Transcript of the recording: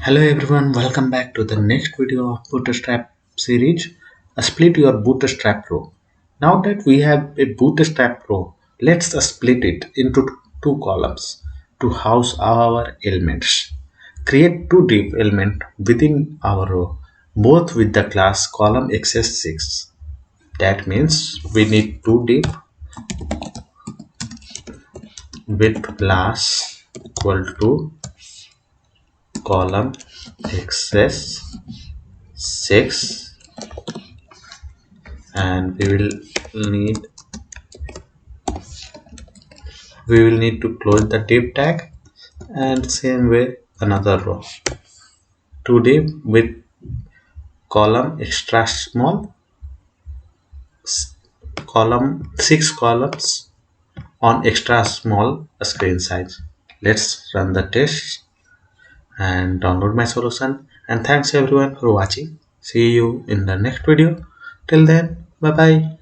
Hello everyone, welcome back to the next video of Bootstrap series. Split your Bootstrap row. Now that we have a Bootstrap row, let's split it into two columns to house our elements. Create two div elements within our row, both with the class column access6. That means we need two div with class equal to column access 6, and need we will need to close the div tag, and same way another row, two div with column extra small, column 6 columns on extra small screen size. Let's run the test and download my solution, and thanks everyone for watching. See you in the next video. Till then, bye bye.